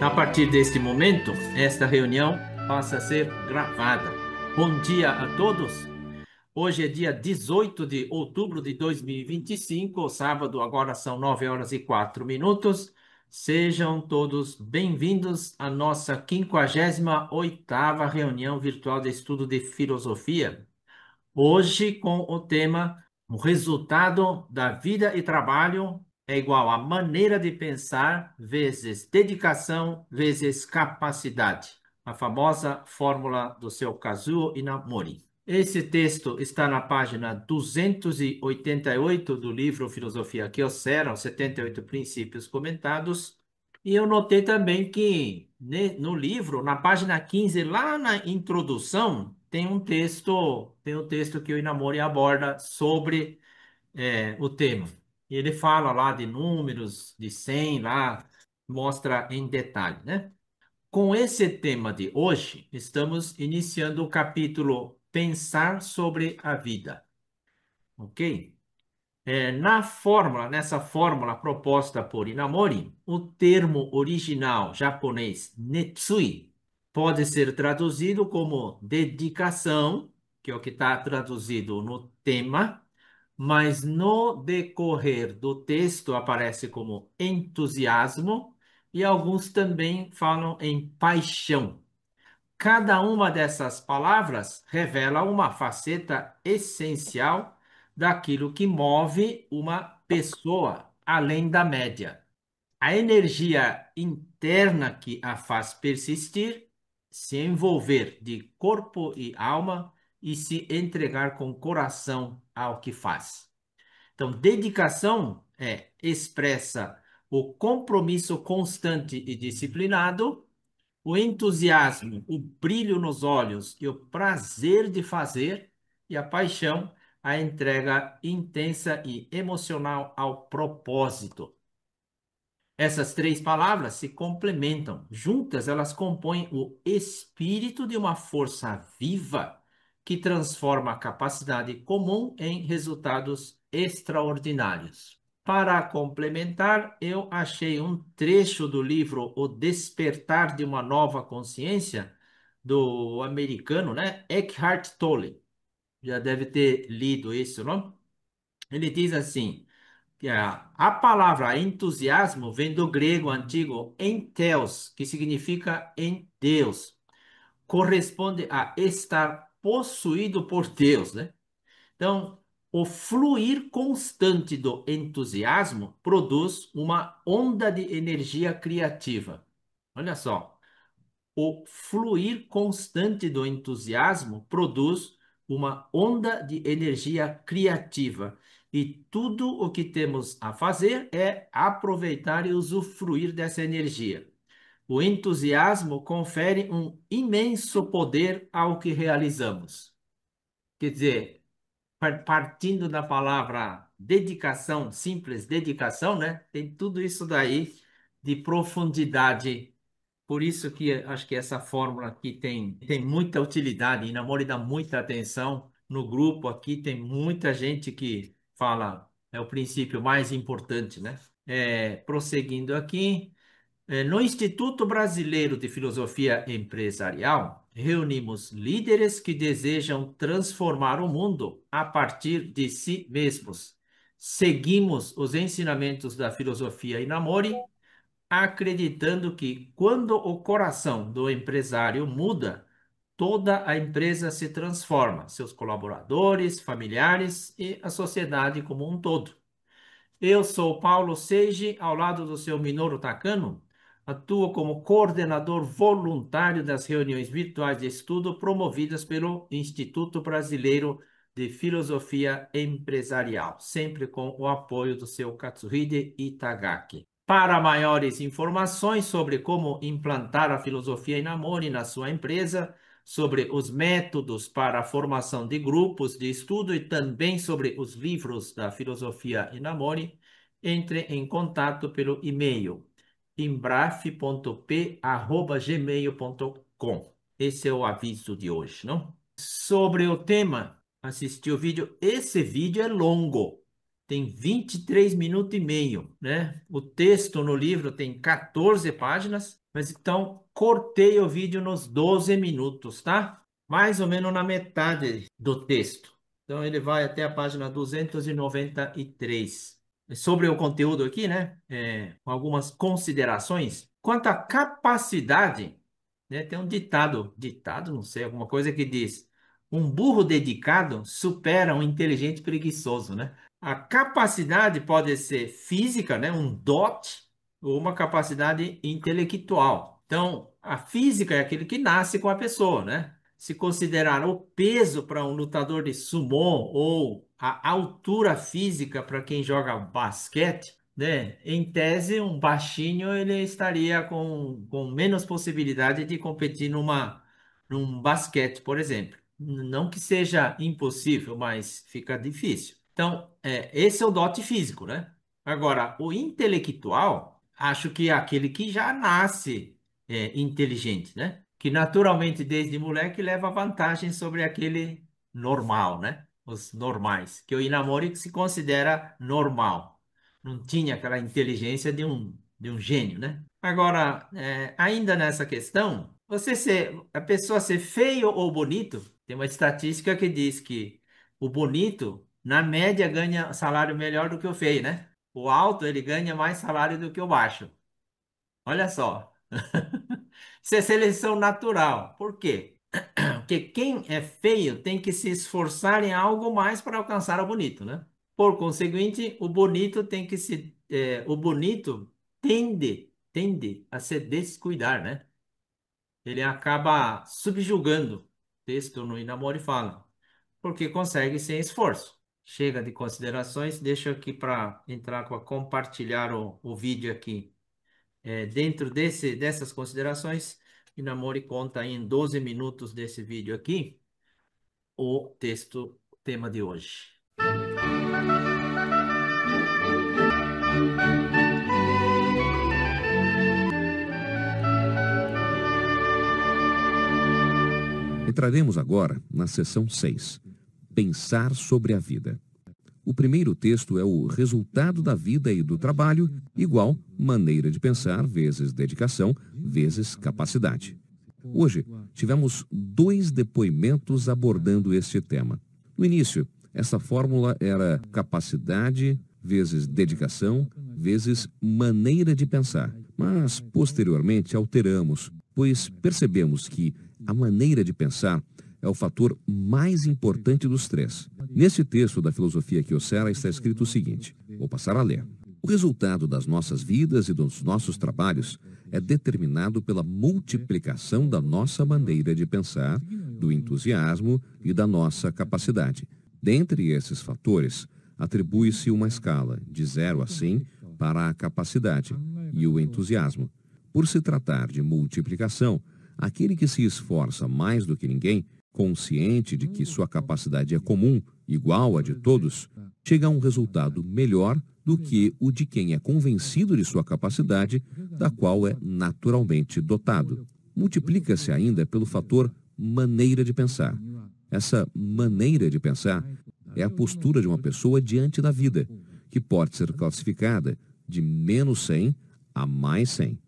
A partir deste momento, esta reunião passa a ser gravada. Bom dia a todos. Hoje é dia 18 de outubro de 2025, sábado, agora são 9 horas e 4 minutos. Sejam todos bem-vindos à nossa 58ª reunião virtual de estudo de filosofia. Hoje com o tema o resultado da vida e trabalho é igual a maneira de pensar vezes dedicação vezes capacidade. A famosa fórmula do seu Kazuo Inamori. Esse texto está na página 288 do livro Filosofia Kyocera, os 78 princípios comentados. E eu notei também que no livro, na página 15, lá na introdução, tem um texto que o Inamori aborda sobre o tema. E ele fala lá de números, de 100 lá, mostra em detalhe, né? Com esse tema de hoje, estamos iniciando o capítulo Pensar sobre a Vida, ok? Nessa fórmula proposta por Inamori, o termo original japonês netsui pode ser traduzido como dedicação, que é o que está traduzido no tema, mas no decorrer do texto aparece como entusiasmo e alguns também falam em paixão. Cada uma dessas palavras revela uma faceta essencial daquilo que move uma pessoa além da média. A energia interna que a faz persistir, se envolver de corpo e alma e se entregar com coração ao que faz. Então, dedicação expressa o compromisso constante e disciplinado, o entusiasmo, o brilho nos olhos e o prazer de fazer, e a paixão, a entrega intensa e emocional ao propósito. Essas três palavras se complementam. Juntas, elas compõem o espírito de uma força viva que transforma a capacidade comum em resultados extraordinários. Para complementar, eu achei um trecho do livro O Despertar de uma Nova Consciência, do americano, né? Eckhart Tolle. Já deve ter lido isso, não? Ele diz assim, que a palavra entusiasmo vem do grego antigo entheos, que significa em Deus. Corresponde a estar possuído por Deus, né? Então, o fluir constante do entusiasmo produz uma onda de energia criativa. Olha só, o fluir constante do entusiasmo produz uma onda de energia criativa. E tudo o que temos a fazer é aproveitar e usufruir dessa energia. O entusiasmo confere um imenso poder ao que realizamos. Quer dizer, partindo da palavra dedicação, simples dedicação, né? Tem tudo isso daí de profundidade. Por isso que acho que essa fórmula aqui tem muita utilidade. E Namori dá muita atenção. No grupo aqui tem muita gente que fala, é o princípio mais importante, né? Prosseguindo aqui. No Instituto Brasileiro de Filosofia Empresarial, reunimos líderes que desejam transformar o mundo a partir de si mesmos. Seguimos os ensinamentos da filosofia Inamori, acreditando que quando o coração do empresário muda, toda a empresa se transforma, seus colaboradores, familiares e a sociedade como um todo. Eu sou Paulo Seiji, ao lado do seu Minoru Takano. Atuo como coordenador voluntário das reuniões virtuais de estudo promovidas pelo Instituto Brasileiro de Filosofia Empresarial, sempre com o apoio do seu Katsuhide Itagaki. Para maiores informações sobre como implantar a filosofia Inamori na sua empresa, sobre os métodos para a formação de grupos de estudo e também sobre os livros da filosofia Inamori, entre em contato pelo e-mail imbraf.p@gmail.com. Esse é o aviso de hoje, não? Sobre o tema, assistir o vídeo. Esse vídeo é longo, tem 23 minutos e meio, né? O texto no livro tem 14 páginas Mas então, cortei o vídeo nos 12 minutos, tá? Mais ou menos na metade do texto. Então, ele vai até a página 293. Sobre o conteúdo aqui, né? Com algumas considerações. Quanto à capacidade, né? Tem um ditado, não sei, alguma coisa que diz: um burro dedicado supera um inteligente preguiçoso, né? A capacidade pode ser física, né? Um dote ou uma capacidade intelectual. Então, a física é aquele que nasce com a pessoa, né? Se considerar o peso para um lutador de sumô ou a altura física para quem joga basquete, né? Em tese, um baixinho ele estaria com menos possibilidade de competir num basquete, por exemplo. Não que seja impossível, mas fica difícil. Então, esse é o dote físico, né? Agora, o intelectual, acho que é aquele que já nasce inteligente, né? Que naturalmente, desde moleque, leva vantagem sobre aquele normal, né? Os normais. Que o Inamori se considera normal. Não tinha aquela inteligência de um gênio, né? Agora, ainda nessa questão, a pessoa ser feio ou bonito, tem uma estatística que diz que o bonito, na média, ganha salário melhor do que o feio, né? O alto, ele ganha mais salário do que o baixo. Olha só. Isso é seleção natural. Por quê? Porque quem é feio tem que se esforçar em algo mais para alcançar o bonito, né? Por conseguinte, o bonito tende a se descuidar, né? Ele acaba subjugando. O texto no Inamori fala, porque consegue sem esforço. Chega de considerações, deixa aqui para entrar com compartilhar o vídeo aqui. Dentro dessas considerações, Inamori conta aí em 12 minutos desse vídeo aqui o texto, tema de hoje. Entraremos agora na seção 6, Pensar sobre a vida. O primeiro texto é o resultado da vida e do trabalho, igual maneira de pensar vezes dedicação vezes capacidade. Hoje, tivemos 2 depoimentos abordando este tema. No início, essa fórmula era capacidade vezes dedicação vezes maneira de pensar. Mas, posteriormente, alteramos, pois percebemos que a maneira de pensar é o fator mais importante dos 3. Nesse texto da filosofia Kyocera está escrito o seguinte, vou passar a ler. O resultado das nossas vidas e dos nossos trabalhos é determinado pela multiplicação da nossa maneira de pensar, do entusiasmo e da nossa capacidade. Dentre esses fatores, atribui-se uma escala de 0 a 100 para a capacidade e o entusiasmo. Por se tratar de multiplicação, aquele que se esforça mais do que ninguém, consciente de que sua capacidade é comum, igual à de todos, chega a um resultado melhor do que o de quem é convencido de sua capacidade, da qual é naturalmente dotado. Multiplica-se ainda pelo fator maneira de pensar. Essa maneira de pensar é a postura de uma pessoa diante da vida, que pode ser classificada de menos 100 a mais 100.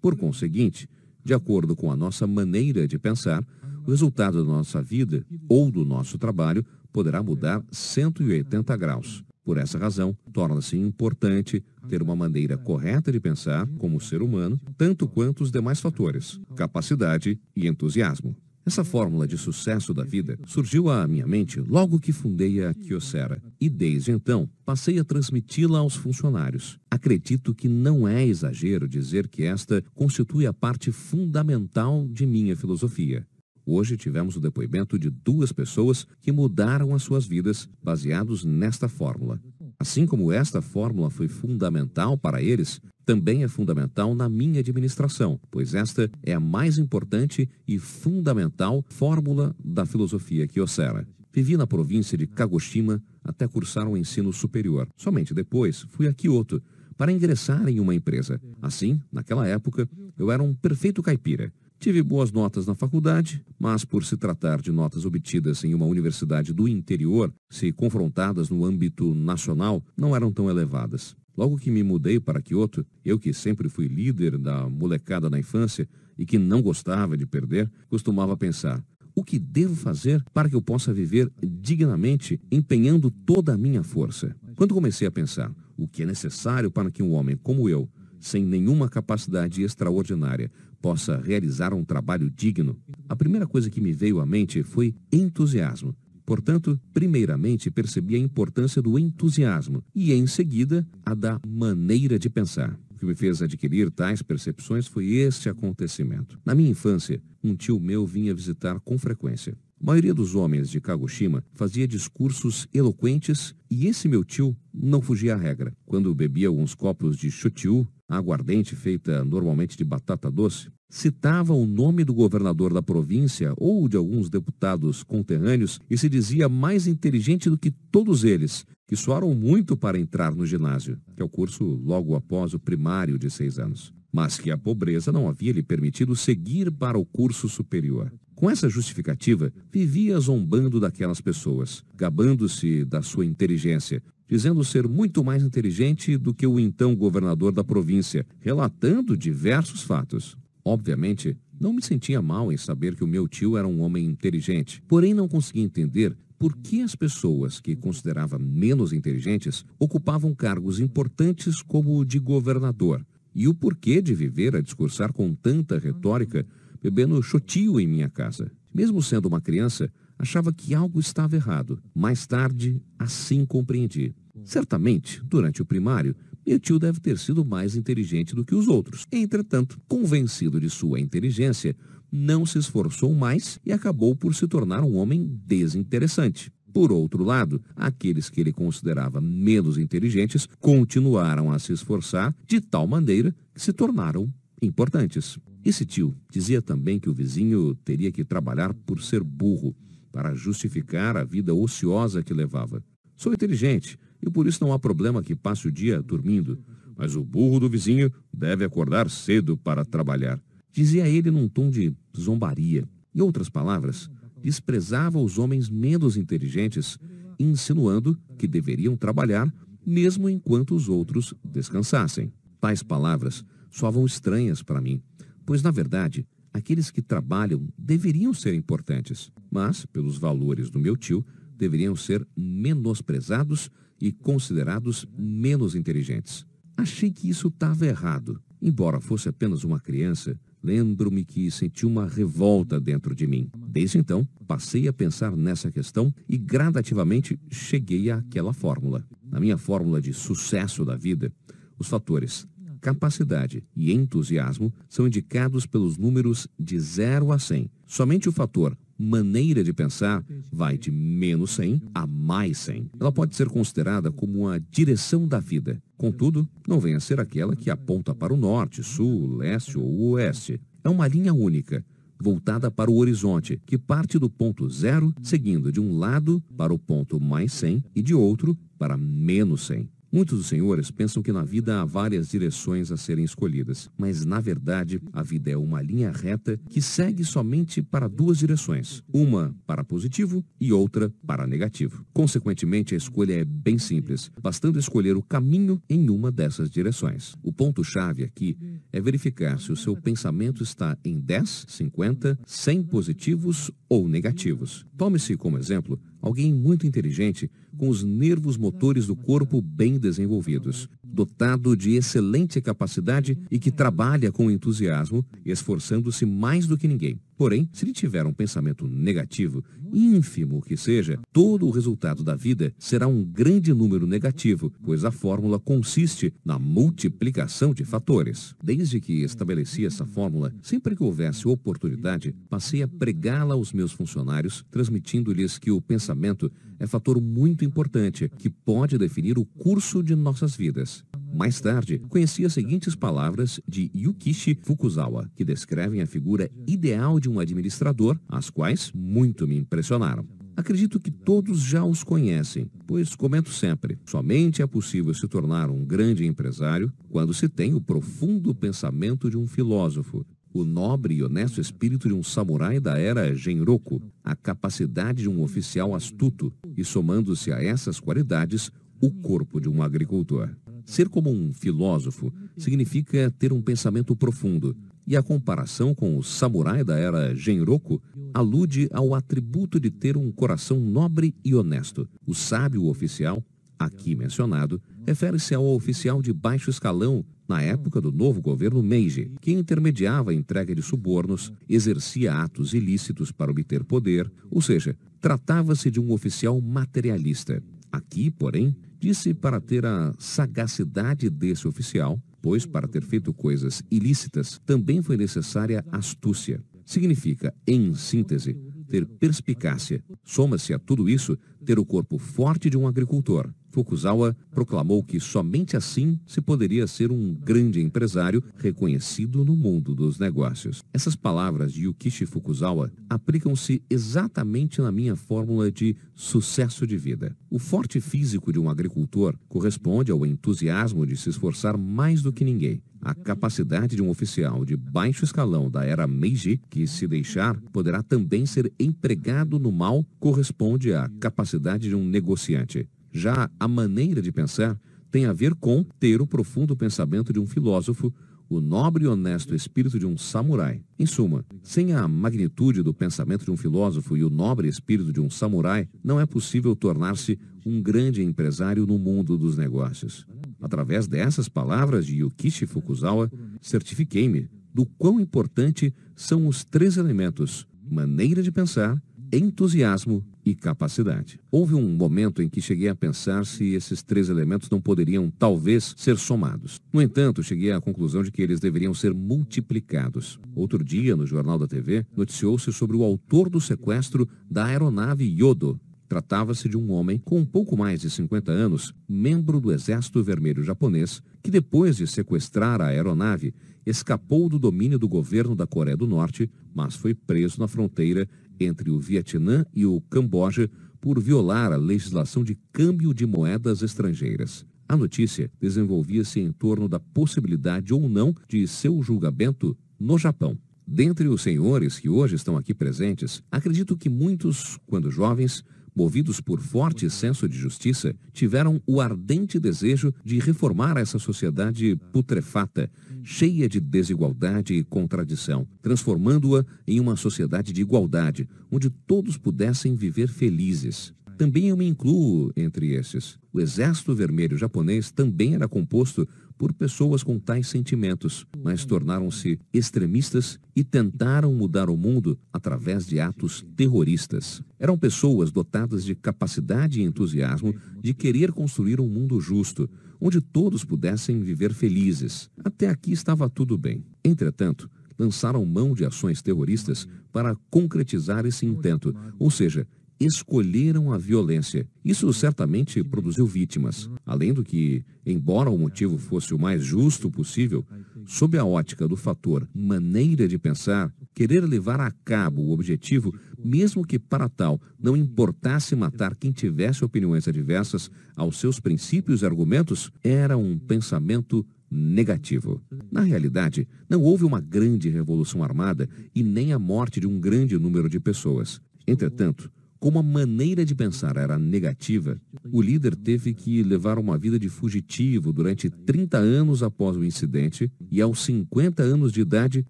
Por conseguinte, de acordo com a nossa maneira de pensar, o resultado da nossa vida ou do nosso trabalho poderá mudar 180 graus. Por essa razão, torna-se importante ter uma maneira correta de pensar como ser humano, tanto quanto os demais fatores, capacidade e entusiasmo. Essa fórmula de sucesso da vida surgiu à minha mente logo que fundei a Kyocera e, desde então, passei a transmiti-la aos funcionários. Acredito que não é exagero dizer que esta constitui a parte fundamental de minha filosofia. Hoje tivemos o depoimento de 2 pessoas que mudaram as suas vidas baseados nesta fórmula. Assim como esta fórmula foi fundamental para eles, também é fundamental na minha administração, pois esta é a mais importante e fundamental fórmula da filosofia Kyocera. Vivi na província de Kagoshima até cursar o ensino superior. Somente depois fui a Kyoto para ingressar em uma empresa. Assim, naquela época, eu era um perfeito caipira. Tive boas notas na faculdade, mas por se tratar de notas obtidas em uma universidade do interior, se confrontadas no âmbito nacional, não eram tão elevadas. Logo que me mudei para Kyoto, eu que sempre fui líder da molecada na infância e que não gostava de perder, costumava pensar: o que devo fazer para que eu possa viver dignamente, empenhando toda a minha força? Quando comecei a pensar o que é necessário para que um homem como eu, sem nenhuma capacidade extraordinária, possa realizar um trabalho digno, a primeira coisa que me veio à mente foi entusiasmo. Portanto, primeiramente percebi a importância do entusiasmo e, em seguida, a da maneira de pensar. O que me fez adquirir tais percepções foi este acontecimento. Na minha infância, um tio meu vinha visitar com frequência. A maioria dos homens de Kagoshima fazia discursos eloquentes e esse meu tio não fugia à regra. Quando bebia alguns copos de shochu, aguardente feita normalmente de batata doce, citava o nome do governador da província ou de alguns deputados conterrâneos e se dizia mais inteligente do que todos eles, que soaram muito para entrar no ginásio, que é o curso logo após o primário de 6 anos, mas que a pobreza não havia lhe permitido seguir para o curso superior. Com essa justificativa, vivia zombando daquelas pessoas, gabando-se da sua inteligência, dizendo ser muito mais inteligente do que o então governador da província, relatando diversos fatos. Obviamente, não me sentia mal em saber que o meu tio era um homem inteligente, porém não conseguia entender por que as pessoas que considerava menos inteligentes ocupavam cargos importantes como o de governador, e o porquê de viver a discursar com tanta retórica, bebendo chotinho em minha casa. Mesmo sendo uma criança, achava que algo estava errado. Mais tarde, assim compreendi. Certamente, durante o primário, meu tio deve ter sido mais inteligente do que os outros. Entretanto, convencido de sua inteligência, não se esforçou mais e acabou por se tornar um homem desinteressante. Por outro lado, aqueles que ele considerava menos inteligentes continuaram a se esforçar de tal maneira que se tornaram importantes. Esse tio dizia também que o vizinho teria que trabalhar por ser burro, para justificar a vida ociosa que levava. Sou inteligente e por isso não há problema que passe o dia dormindo, mas o burro do vizinho deve acordar cedo para trabalhar. Dizia ele num tom de zombaria. Em outras palavras, desprezava os homens menos inteligentes, insinuando que deveriam trabalhar mesmo enquanto os outros descansassem. Tais palavras soavam estranhas para mim, pois, na verdade, aqueles que trabalham deveriam ser importantes, mas, pelos valores do meu tio, deveriam ser menosprezados e considerados menos inteligentes. Achei que isso estava errado. Embora fosse apenas uma criança, lembro-me que senti uma revolta dentro de mim. Desde então, passei a pensar nessa questão e gradativamente cheguei àquela fórmula. Na minha fórmula de sucesso da vida, os fatores capacidade e entusiasmo são indicados pelos números de 0 a 100. Somente o fator maneira de pensar vai de menos 100 a mais 100. Ela pode ser considerada como uma direção da vida. Contudo, não vem a ser aquela que aponta para o norte, sul, leste ou oeste. É uma linha única, voltada para o horizonte, que parte do ponto 0, seguindo de um lado para o ponto mais 100 e de outro para menos 100. Muitos dos senhores pensam que na vida há várias direções a serem escolhidas, mas, na verdade, a vida é uma linha reta que segue somente para 2 direções, uma para positivo e outra para negativo. Consequentemente, a escolha é bem simples, bastando escolher o caminho em uma dessas direções. O ponto-chave aqui é verificar se o seu pensamento está em 10, 50, 100 positivos ou negativos. Tome-se como exemplo alguém muito inteligente, com os nervos motores do corpo bem desenvolvidos, dotado de excelente capacidade e que trabalha com entusiasmo, esforçando-se mais do que ninguém. Porém, se ele tiver um pensamento negativo, ínfimo que seja, todo o resultado da vida será um grande número negativo, pois a fórmula consiste na multiplicação de fatores. Desde que estabeleci essa fórmula, sempre que houvesse oportunidade, passei a pregá-la aos meus funcionários, transmitindo-lhes que o pensamento é fator muito importante, que pode definir o curso de nossas vidas. Mais tarde, conheci as seguintes palavras de Yukishi Fukuzawa, que descrevem a figura ideal de um administrador, as quais muito me impressionaram. Acredito que todos já os conhecem, pois comento sempre, somente é possível se tornar um grande empresário quando se tem o profundo pensamento de um filósofo, o nobre e honesto espírito de um samurai da era Genroku, a capacidade de um oficial astuto e, somando-se a essas qualidades, o corpo de um agricultor. Ser como um filósofo significa ter um pensamento profundo, e a comparação com o samurai da era Genroku alude ao atributo de ter um coração nobre e honesto. O sábio oficial, aqui mencionado, refere-se ao oficial de baixo escalão na época do novo governo Meiji, que intermediava a entrega de subornos, exercia atos ilícitos para obter poder, ou seja, tratava-se de um oficial materialista. Aqui, porém, disse para ter a sagacidade desse oficial, pois para ter feito coisas ilícitas também foi necessária astúcia. Significa, em síntese, ter perspicácia. Soma-se a tudo isso ter o corpo forte de um agricultor. Fukuzawa proclamou que somente assim se poderia ser um grande empresário reconhecido no mundo dos negócios. Essas palavras de Yukichi Fukuzawa aplicam-se exatamente na minha fórmula de sucesso de vida. O forte físico de um agricultor corresponde ao entusiasmo de se esforçar mais do que ninguém. A capacidade de um oficial de baixo escalão da era Meiji, que se deixar, poderá também ser empregado no mal, corresponde à capacidade de um negociante. Já a maneira de pensar tem a ver com ter o profundo pensamento de um filósofo, o nobre e honesto espírito de um samurai. Em suma, sem a magnitude do pensamento de um filósofo e o nobre espírito de um samurai, não é possível tornar-se um grande empresário no mundo dos negócios. Através dessas palavras de Yukichi Fukuzawa, certifiquei-me do quão importante são os três elementos: maneira de pensar, entusiasmo e capacidade. Houve um momento em que cheguei a pensar se esses três elementos não poderiam, talvez, ser somados. No entanto, cheguei à conclusão de que eles deveriam ser multiplicados. Outro dia, no Jornal da TV, noticiou-se sobre o autor do sequestro da aeronave Yodo. Tratava-se de um homem com um pouco mais de 50 anos, membro do Exército Vermelho japonês, que depois de sequestrar a aeronave, escapou do domínio do governo da Coreia do Norte, mas foi preso na fronteira entre o Vietnã e o Camboja por violar a legislação de câmbio de moedas estrangeiras. A notícia desenvolvia-se em torno da possibilidade ou não de seu julgamento no Japão. Dentre os senhores que hoje estão aqui presentes, acredito que muitos, quando jovens, movidos por forte senso de justiça, tiveram o ardente desejo de reformar essa sociedade putrefata, cheia de desigualdade e contradição, transformando-a em uma sociedade de igualdade, onde todos pudessem viver felizes. Também eu me incluo entre esses. O Exército Vermelho japonês também era composto por pessoas com tais sentimentos, mas tornaram-se extremistas e tentaram mudar o mundo através de atos terroristas. Eram pessoas dotadas de capacidade e entusiasmo de querer construir um mundo justo, onde todos pudessem viver felizes. Até aqui estava tudo bem. Entretanto, lançaram mão de ações terroristas para concretizar esse intento, ou seja, escolheram a violência. Isso certamente produziu vítimas. Além do que, embora o motivo fosse o mais justo possível, sob a ótica do fator maneira de pensar, querer levar a cabo o objetivo, mesmo que para tal não importasse matar quem tivesse opiniões adversas aos seus princípios e argumentos, era um pensamento negativo. Na realidade, não houve uma grande revolução armada e nem a morte de um grande número de pessoas. Entretanto, como a maneira de pensar era negativa, o líder teve que levar uma vida de fugitivo durante 30 anos após o incidente e, aos 50 anos de idade,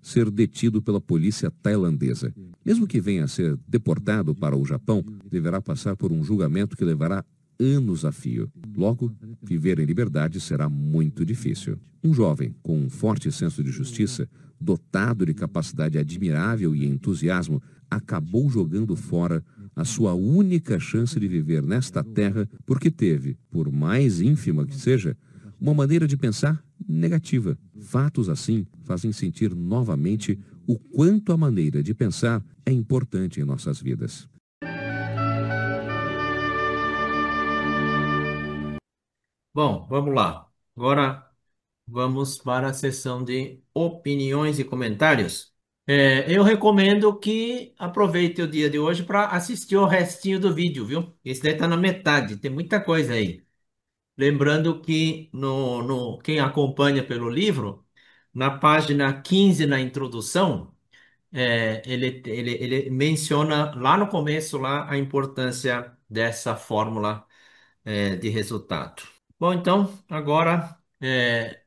ser detido pela polícia tailandesa. Mesmo que venha a ser deportado para o Japão, deverá passar por um julgamento que levará anos a fio. Logo, viver em liberdade será muito difícil. Um jovem com um forte senso de justiça, dotado de capacidade admirável e entusiasmo, acabou jogando fora a sua única chance de viver nesta terra porque teve, por mais ínfima que seja, uma maneira de pensar negativa. Fatos assim fazem sentir novamente o quanto a maneira de pensar é importante em nossas vidas. Bom, vamos lá. Agora vamos para a sessão de opiniões e comentários. Eu recomendo que aproveite o dia de hoje para assistir o restinho do vídeo, viu? Esse daí está na metade, tem muita coisa aí. Lembrando que quem acompanha pelo livro, na página 15 na introdução, ele menciona lá no começo lá, a importância dessa fórmula, de resultado. Bom, então, agora É,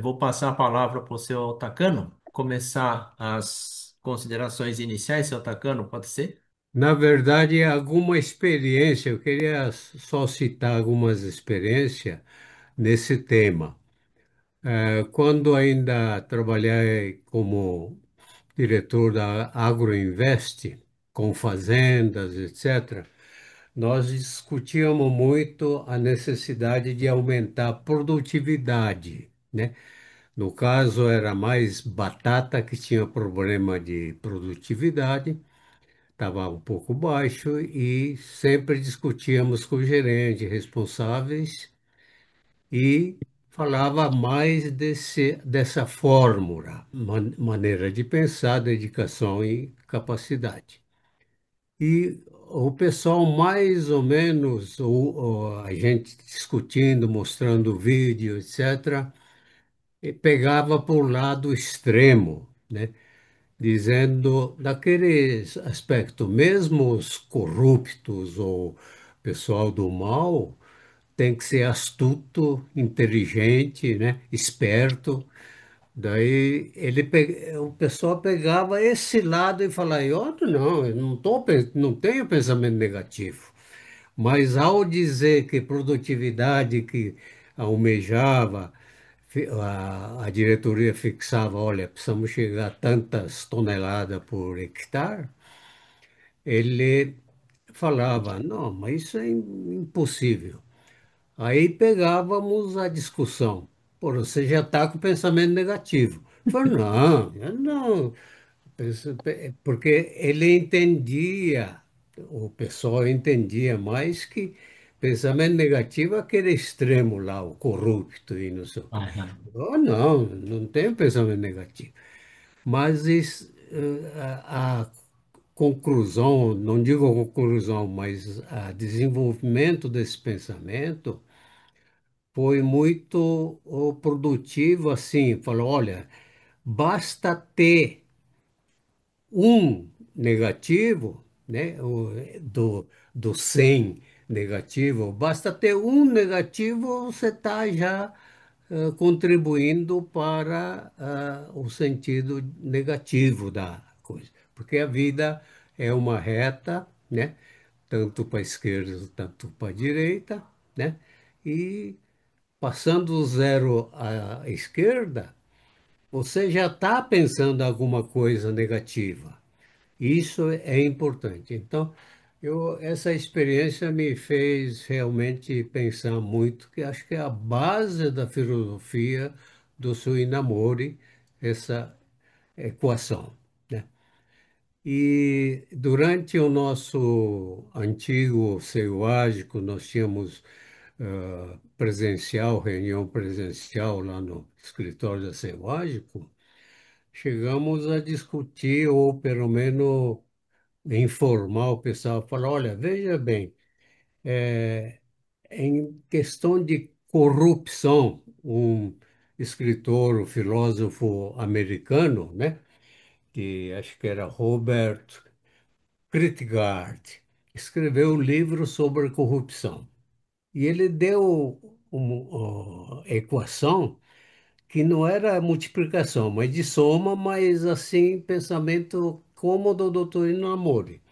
vou passar a palavra para o seu Takano, começar as considerações iniciais, seu Takano, pode ser? Na verdade, alguma experiência, eu queria só citar algumas experiências nesse tema. Quando ainda trabalhei como diretor da Agroinvest, com fazendas, etc., nós discutíamos muito a necessidade de aumentar a produtividade, né? No caso, era mais batata que tinha problema de produtividade, estava um pouco baixo e sempre discutíamos com o gerente, responsáveis, e falava mais dessa fórmula, maneira de pensar, dedicação e capacidade. E o pessoal, mais ou menos, a gente discutindo, mostrando vídeo, etc., e pegava para o lado extremo, né? Dizendo daquele aspecto, mesmo os corruptos ou pessoal do mal tem que ser astuto, inteligente, né? Esperto. Daí o pessoal pegava esse lado e falava, eu não, eu não tô, não tenho pensamento negativo. Mas ao dizer que produtividade que almejava, a diretoria fixava, olha, precisamos chegar a tantas toneladas por hectare, ele falava, não, mas isso é impossível. Aí pegávamos a discussão. Pô, você já está com pensamento negativo. Eu falei, não, eu não. Porque ele entendia, o pessoal entendia mais que pensamento negativo é aquele extremo lá, o corrupto e não sei o quê. Aham. Oh, não, não tenho pensamento negativo. Mas a conclusão, não digo a conclusão, mas a desenvolvimento desse pensamento foi muito produtivo, assim, falou, olha, basta ter um negativo, né, do 100 negativo, basta ter um negativo, você está já contribuindo para o sentido negativo da coisa, porque a vida é uma reta, né, tanto para a esquerda, tanto para a direita, né, e passando o zero à esquerda, você já está pensando em alguma coisa negativa. Isso é importante. Então, essa experiência me fez realmente pensar muito, que acho que é a base da filosofia do Suinamori, essa equação, né? E durante o nosso antigo CEUAGICO, nós tínhamos presencial, reunião presencial lá no escritório da CEUAGICO, chegamos a discutir, ou pelo menos informar o pessoal, falar, olha, veja bem, em questão de corrupção, um escritor, um filósofo americano, né, que acho que era Robert Kierkegaard, escreveu um livro sobre corrupção. E ele deu uma equação que não era multiplicação, mas de soma, mas assim, pensamento como o do doutor Inamori.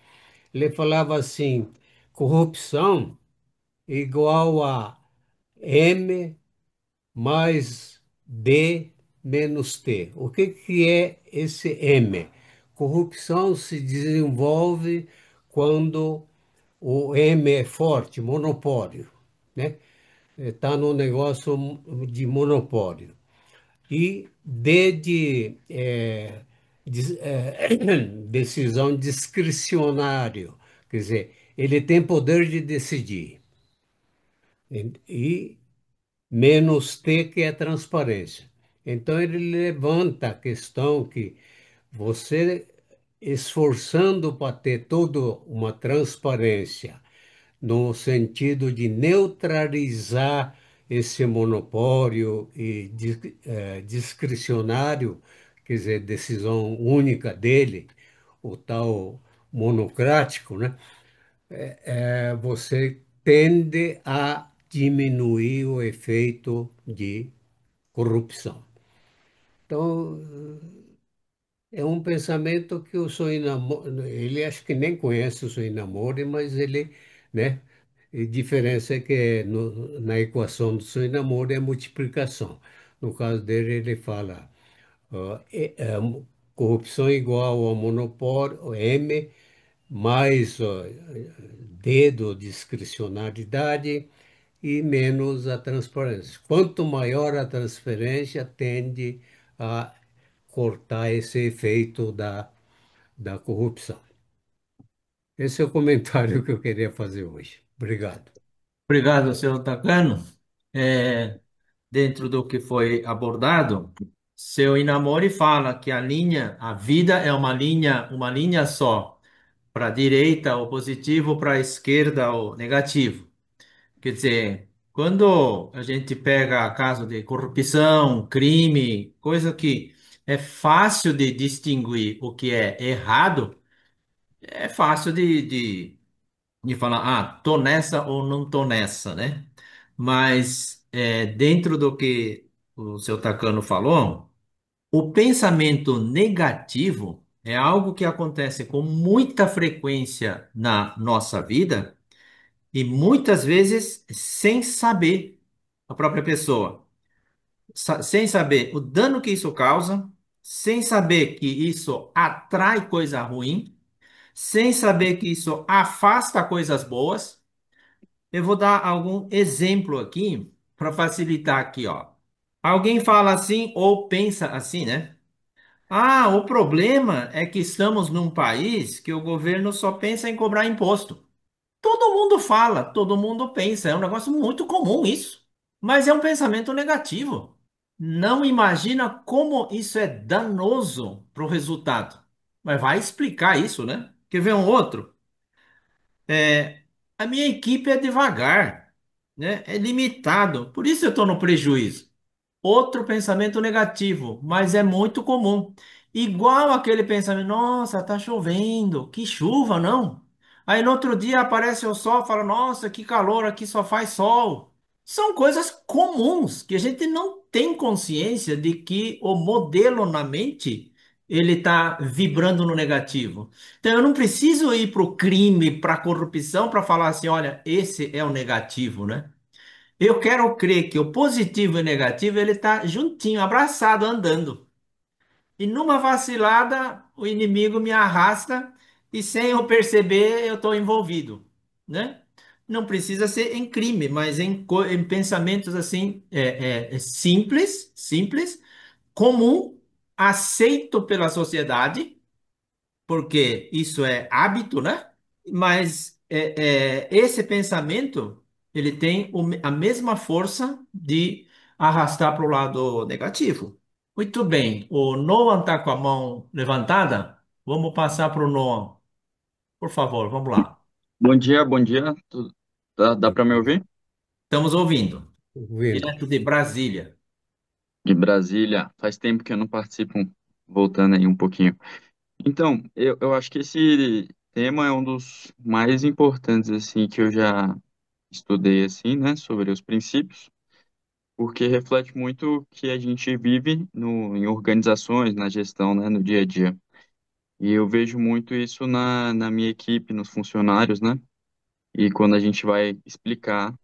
Ele falava assim, corrupção igual a M mais D menos T. O que que é esse M? Corrupção se desenvolve quando o M é forte, monopólio, né? Está no negócio de monopólio. E D de decisão discricionário, quer dizer, ele tem poder de decidir. E menos T, que é transparência. Então, ele levanta a questão que você, esforçando para ter toda uma transparência, no sentido de neutralizar esse monopólio e discricionário, quer dizer, decisão única dele, o tal monocrático, né? Você tende a diminuir o efeito de corrupção. Então, é um pensamento que o Soinamori, ele acho que nem conhece o Soinamori, mas ele, né? A diferença é que na equação do Soinamori é multiplicação. No caso dele, ele fala corrupção igual ao monopólio, M, mais dedo, discricionariedade e menos a transparência. Quanto maior a transferência, tende a cortar esse efeito da corrupção. Esse é o comentário que eu queria fazer hoje. Obrigado. Obrigado, senhor Takano. É, dentro do que foi abordado, seu Inamori fala que a vida é uma linha só, para a direita o positivo, para a esquerda o negativo. Quer dizer, quando a gente pega caso de corrupção, crime, coisa que é fácil de distinguir o que é errado, é fácil de falar, ah, tô nessa ou não tô nessa, né? Mas dentro do que o seu Takano falou, o pensamento negativo é algo que acontece com muita frequência na nossa vida e muitas vezes sem saber a própria pessoa, sem saber o dano que isso causa, sem saber que isso atrai coisa ruim, sem saber que isso afasta coisas boas. Eu vou dar algum exemplo aqui para facilitar aqui, ó. Alguém fala assim ou pensa assim, né? Ah, o problema é que estamos num país que o governo só pensa em cobrar imposto. Todo mundo fala, todo mundo pensa, é um negócio muito comum isso. Mas é um pensamento negativo. Não imagina como isso é danoso para o resultado. Mas vai explicar isso, né? Quer ver um outro? A minha equipe é devagar, né? É limitado, por isso eu estou no prejuízo. Outro pensamento negativo, mas é muito comum. Igual aquele pensamento, nossa, tá chovendo, que chuva, não? Aí no outro dia aparece o sol, fala, nossa, que calor, aqui só faz sol. São coisas comuns que a gente não tem consciência de que o modelo na mente ele está vibrando no negativo. Então eu não preciso ir para o crime, para a corrupção, para falar assim, olha, esse é o negativo, né? Eu quero crer que o positivo e o negativo ele está juntinho, abraçado, andando. E numa vacilada, o inimigo me arrasta e sem eu perceber eu estou envolvido, né? Não precisa ser em crime, mas em pensamentos assim simples, comum, aceito pela sociedade, porque isso é hábito, né? Mas esse pensamento ele tem a mesma força de arrastar para o lado negativo. Muito bem, o Noah está com a mão levantada. Vamos passar para o Noah. Por favor, vamos lá. Bom dia, bom dia. Dá para me ouvir? Estamos ouvindo. Ouvindo. Direto de Brasília. De Brasília. Faz tempo que eu não participo, voltando aí um pouquinho. Então, eu acho que esse tema é um dos mais importantes, assim, que eu já estudei, assim, né, sobre os princípios, porque reflete muito o que a gente vive em organizações, na gestão, né, no dia a dia. E eu vejo muito isso na minha equipe, nos funcionários, né, e quando a gente vai explicar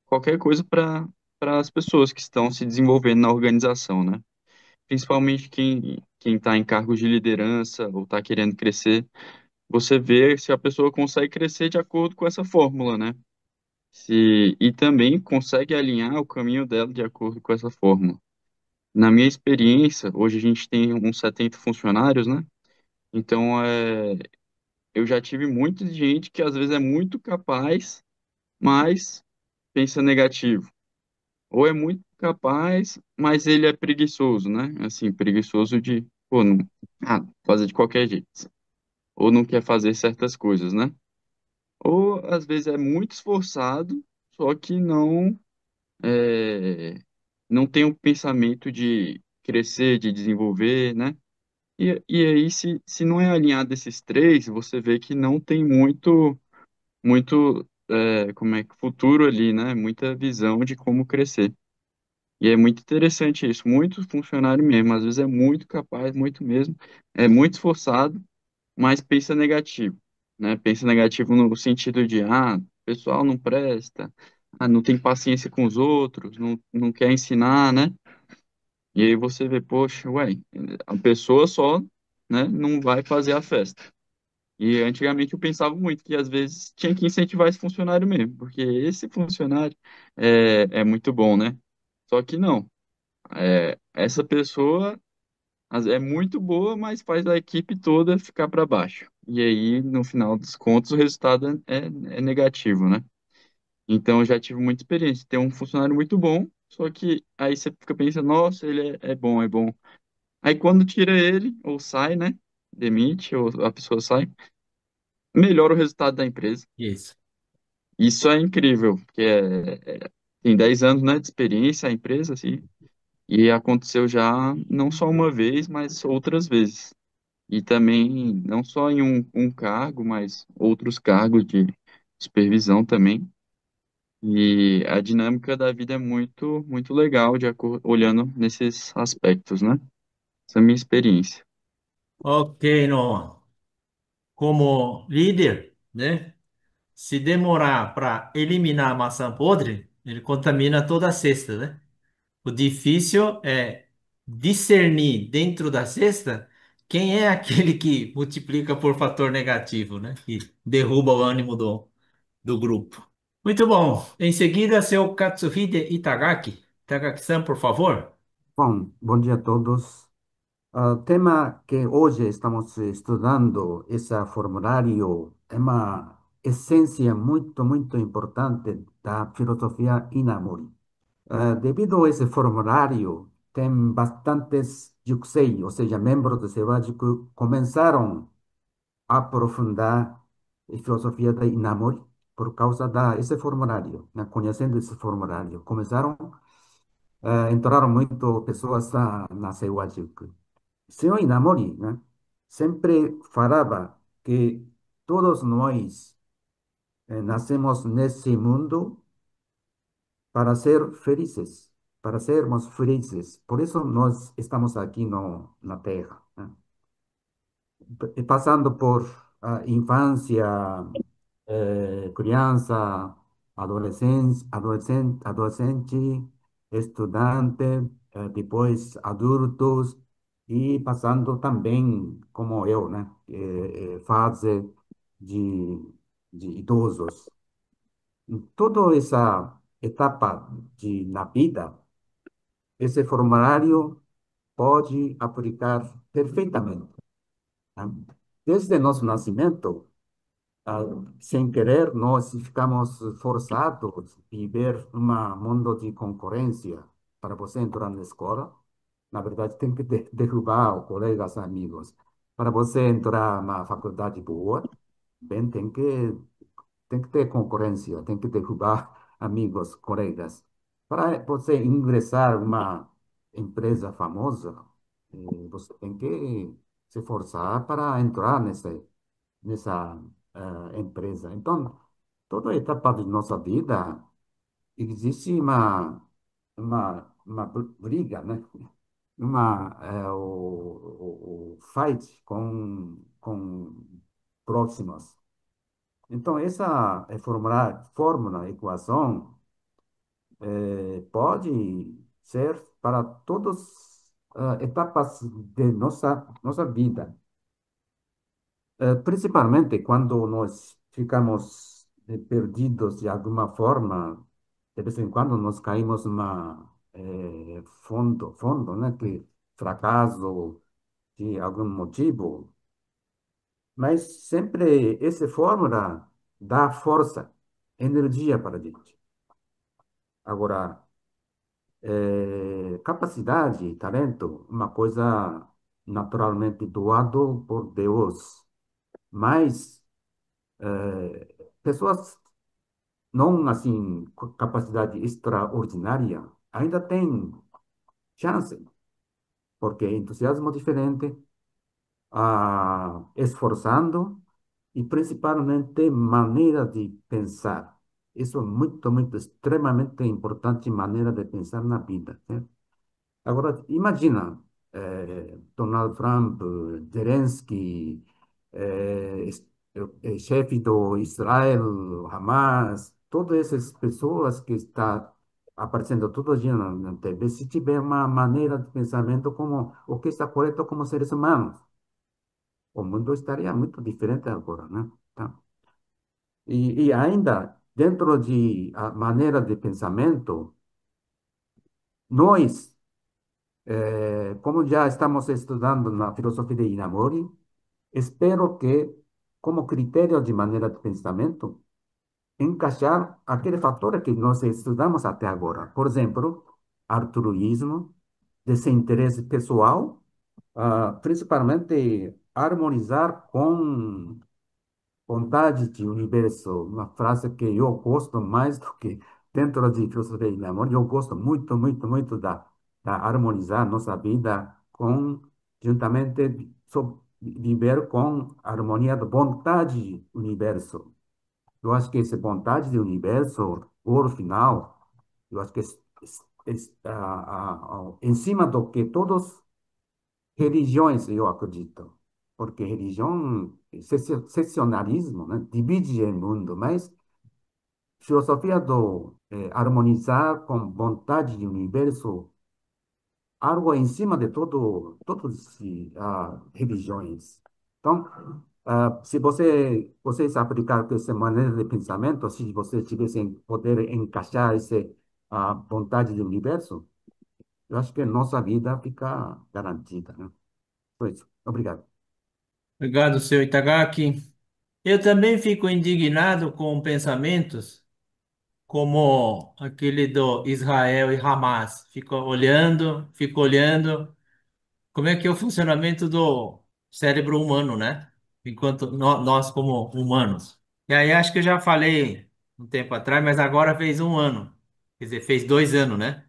qualquer coisa para as pessoas que estão se desenvolvendo na organização, né? Principalmente quem está em cargos de liderança ou está querendo crescer, você vê se a pessoa consegue crescer de acordo com essa fórmula, né? E também consegue alinhar o caminho dela de acordo com essa fórmula. Na minha experiência, hoje a gente tem uns 70 funcionários, né? Então, eu já tive muita gente que às vezes é muito capaz, mas pensa negativo. Ou é muito capaz, mas ele é preguiçoso, né? Assim, preguiçoso de, pô, não, fazer de qualquer jeito. Ou não quer fazer certas coisas, né? Ou às vezes é muito esforçado, só que é, não tem o pensamento de crescer, de desenvolver, né? E aí, se não é alinhado esses três, você vê que não tem muito, como é que, futuro ali, né? Muita visão de como crescer. E é muito interessante isso, muito funcionário mesmo, às vezes é muito capaz, muito mesmo, é muito esforçado, mas pensa negativo, né? Pensa negativo no sentido de, o pessoal não presta, não tem paciência com os outros, não quer ensinar, né? E aí você vê, poxa, ué, a pessoa só, né, não vai fazer a festa. E antigamente eu pensava muito que às vezes tinha que incentivar esse funcionário mesmo, porque esse funcionário é muito bom, né? Só que não. Essa pessoa é muito boa, mas faz a equipe toda ficar para baixo. E aí, no final dos contos, o resultado é negativo, né? Então, eu já tive muita experiência. Tem um funcionário muito bom, só que aí você fica pensando, nossa, ele é bom, é bom. Aí, quando tira ele, ou sai, né? Demite, ou a pessoa sai, melhora o resultado da empresa. Isso. Isso é incrível, porque tem 10 anos, né, de experiência a empresa, assim, e aconteceu já não só uma vez, mas outras vezes. E também, não só em um cargo, mas outros cargos de supervisão também. E a dinâmica da vida é muito, muito legal, olhando nesses aspectos, né? Essa é a minha experiência. Ok, Noah. Como líder, né? Se demorar para eliminar a maçã podre, ele contamina toda a cesta, né? O difícil é discernir dentro da cesta quem é aquele que multiplica por fator negativo, né? Que derruba o ânimo do grupo. Muito bom. Em seguida, seu Katsuhide Itagaki. Itagaki-san, por favor. Bom dia a todos. O tema que hoje estamos estudando, esse formulário, é uma essência muito importante da filosofia Inamori. Devido a esse formulário, tem bastantes Yukusei, ou seja, membros do Seiwajiku, começaram a aprofundar a filosofia da Inamori por causa esse formulário, né? Conhecendo esse formulário. Entraram muito pessoas na Seiwajiku. Senhor Inamori, né, sempre falava que todos nós nascemos nesse mundo para ser felizes, para sermos felizes. Por isso nós estamos aqui no, na Terra, né? Passando por infância, criança, adolescente, estudante, depois adultos e passando também, como eu, né, fase de, de idosos. Em toda essa etapa na vida, esse formulário pode aplicar perfeitamente, né? Desde nosso nascimento, ah, sem querer, nós ficamos forçados a viver um mundo de concorrência. Para você entrar na escola, na verdade, tem que derrubar os colegas amigos. Para você entrar na faculdade boa, bem, tem que ter concorrência, tem que derrubar amigos, colegas. Para você ingressar em uma empresa famosa, você tem que se forçar para entrar nessa empresa. Então, toda etapa de nossa vida existe uma briga, né? O fight com próximos. Então, essa fórmula, equação, pode ser para todas as etapas de nossa vida. Principalmente quando nós ficamos perdidos de alguma forma, de vez em quando nós caímos numa fundo, né? Que fracasso de algum motivo, mas sempre essa fórmula dá força, energia para a gente. Agora, capacidade, talento, uma coisa naturalmente doado por Deus, mas pessoas não assim, com capacidade extraordinária, ainda tem chance, porque entusiasmo diferente, esforçando e principalmente maneira de pensar. Isso é muito, muito, extremamente importante maneira de pensar na vida, né? Agora, imagina, Donald Trump, Zelensky, chefe do Israel, Hamas, todas essas pessoas que estão aparecendo todo dia na TV, se tiver uma maneira de pensamento como o que está correto como seres humanos, o mundo estaria muito diferente agora, né? Tá? E ainda, dentro de a maneira de pensamento, nós como já estamos estudando na filosofia de Inamori, espero que, como critério de maneira de pensamento, encaixar aqueles fatores que nós estudamos até agora. Por exemplo, altruísmo, desinteresse pessoal, principalmente harmonizar com vontade de universo, uma frase que eu gosto mais do que dentro de filosofia de amor, eu gosto muito, muito, muito da harmonizar nossa vida com, juntamente, viver com harmonia da vontade do universo. Eu acho que essa vontade do universo, por final, eu acho que em cima do que todos religiões, eu acredito, porque religião, seccionalismo, né, divide o mundo, mas filosofia do harmonizar com vontade do universo, algo em cima de todas as religiões. Então, se vocês aplicar essa maneira de pensamento, se vocês tivessem poder encaixar essa vontade do universo, eu acho que nossa vida fica garantida, né? Foi isso. Obrigado. Obrigado, seu Itagaki. Eu também fico indignado com pensamentos como aquele do Israel e Hamas. Fico olhando como é que é o funcionamento do cérebro humano, né? Enquanto nós como humanos. E aí acho que eu já falei um tempo atrás, mas agora fez um ano. Quer dizer, fez 2 anos, né?